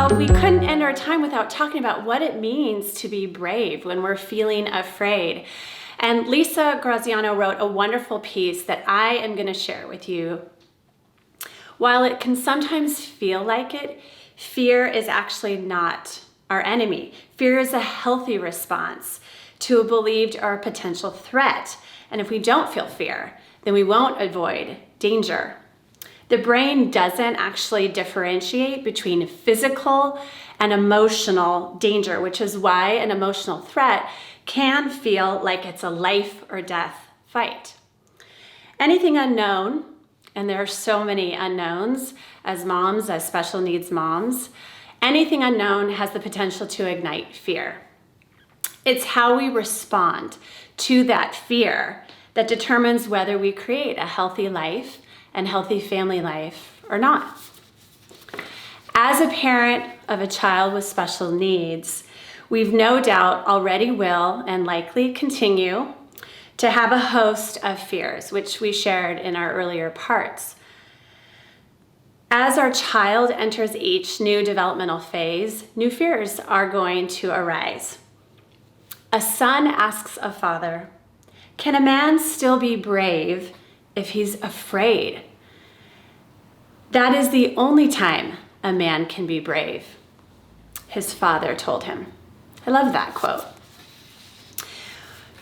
Well, we couldn't end our time without talking about what it means to be brave when we're feeling afraid. And Lisa Graziano wrote a wonderful piece that I am going to share with you. While it can sometimes feel like it, fear is actually not our enemy. Fear is a healthy response to a believed or potential threat. And if we don't feel fear, then we won't avoid danger. The brain doesn't actually differentiate between physical and emotional danger, which is why an emotional threat can feel like it's a life or death fight. Anything unknown, and there are so many unknowns as moms, as special needs moms, anything unknown has the potential to ignite fear. It's how we respond to that fear that determines whether we create a healthy life and healthy family life or not. As a parent of a child with special needs, we've no doubt already will and likely continue to have a host of fears, which we shared in our earlier parts. As our child enters each new developmental phase, new fears are going to arise. A son asks a father, "Can a man still be brave if he's afraid?" "That is the only time a man can be brave," his father told him. I love that quote.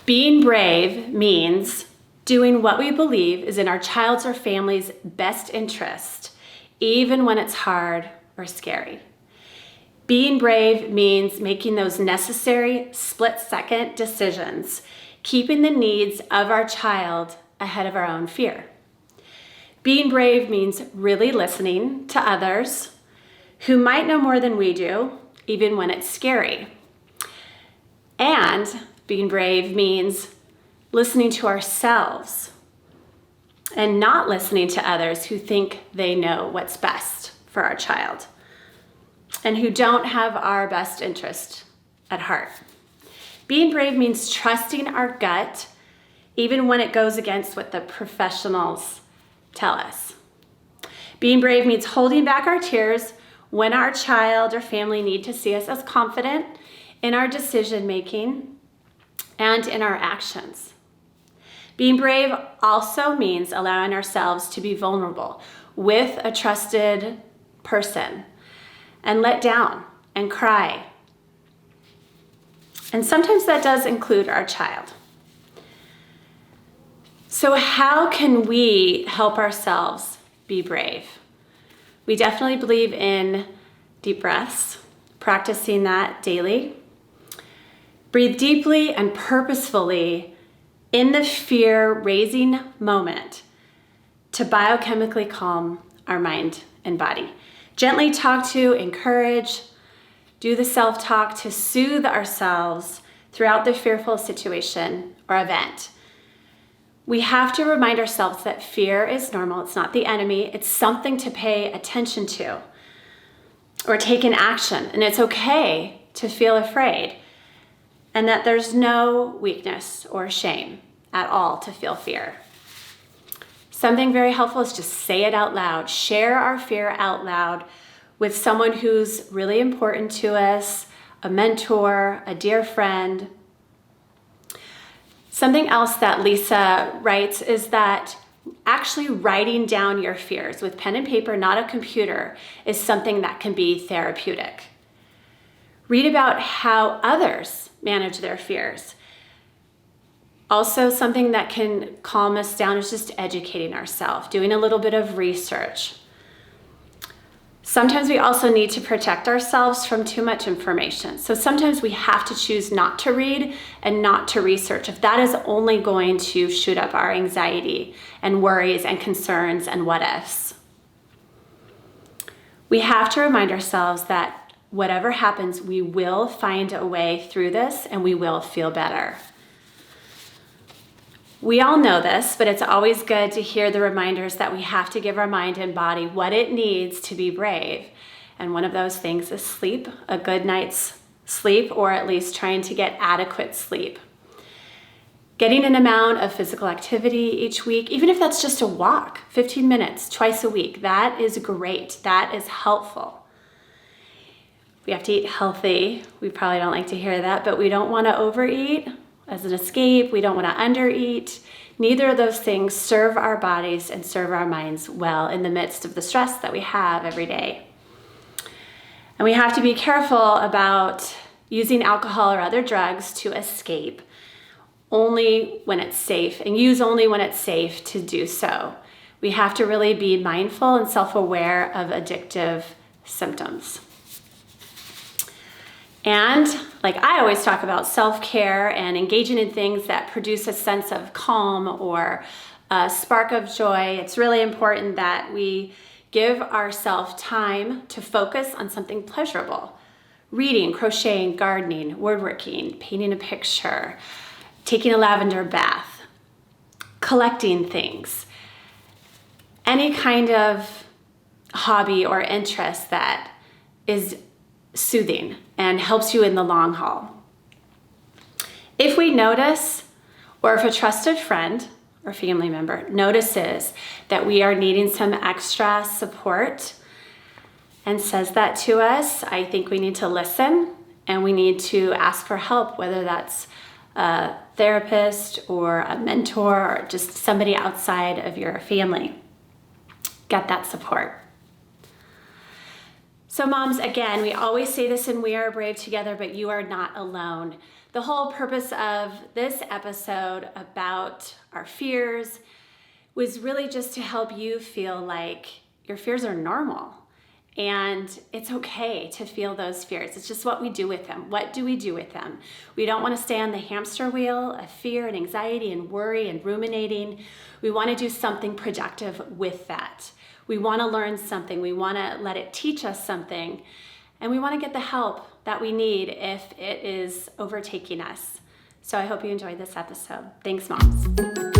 Being brave means doing what we believe is in our child's or family's best interest, even when it's hard or scary. Being brave means making those necessary split-second decisions, keeping the needs of our child ahead of our own fear. Being brave means really listening to others who might know more than we do, even when it's scary. And being brave means listening to ourselves and not listening to others who think they know what's best for our child and who don't have our best interest at heart. Being brave means trusting our gut even when it goes against what the professionals tell us. Being brave means holding back our tears when our child or family need to see us as confident in our decision making and in our actions. Being brave also means allowing ourselves to be vulnerable with a trusted person and let down and cry. And sometimes that does include our child. So how can we help ourselves be brave? We definitely believe in deep breaths, practicing that daily. Breathe deeply and purposefully in the fear-raising moment to biochemically calm our mind and body. Gently talk to, encourage, do the self-talk to soothe ourselves throughout the fearful situation or event. We have to remind ourselves that fear is normal. It's not the enemy. It's something to pay attention to or take an action. And it's okay to feel afraid, and that there's no weakness or shame at all to feel fear. Something very helpful is just say it out loud. Share our fear out loud with someone who's really important to us, a mentor, a dear friend. Something else that Lisa writes is that actually writing down your fears with pen and paper, not a computer, is something that can be therapeutic. Read about how others manage their fears. Also, something that can calm us down is just educating ourselves, doing a little bit of research. Sometimes we also need to protect ourselves from too much information. So sometimes we have to choose not to read and not to research if that is only going to shoot up our anxiety and worries and concerns and what ifs. We have to remind ourselves that whatever happens, we will find a way through this and we will feel better. We all know this, but it's always good to hear the reminders that we have to give our mind and body what it needs to be brave. And one of those things is sleep, a good night's sleep, or at least trying to get adequate sleep. Getting an amount of physical activity each week, even if that's just a walk, 15 minutes twice a week, that is great. That is helpful. We have to eat healthy. We probably don't like to hear that, but we don't want to overeat as an escape. We don't want to undereat. Neither of those things serve our bodies and serve our minds well in the midst of the stress that we have every day. And we have to be careful about using alcohol or other drugs to escape only when it's safe, and use only when it's safe to do so. We have to really be mindful and self-aware of addictive symptoms. And like I always talk about self-care and engaging in things that produce a sense of calm or a spark of joy. It's really important that we give ourselves time to focus on something pleasurable. Reading, crocheting, gardening, woodworking, painting a picture, taking a lavender bath, collecting things. Any kind of hobby or interest that is soothing and helps you in the long haul. If we notice, or if a trusted friend or family member notices that we are needing some extra support and says that to us, I think we need to listen and we need to ask for help, whether that's a therapist or a mentor or just somebody outside of your family. Get that support. So moms, again, we always say this in We Are Brave Together, but you are not alone. The whole purpose of this episode about our fears was really just to help you feel like your fears are normal. And it's okay to feel those fears. It's just what we do with them. What do we do with them? We don't want to stay on the hamster wheel of fear and anxiety and worry and ruminating. We want to do something productive with that. We want to learn something. We want to let it teach us something. And we want to get the help that we need if it is overtaking us. So I hope you enjoyed this episode. Thanks, moms.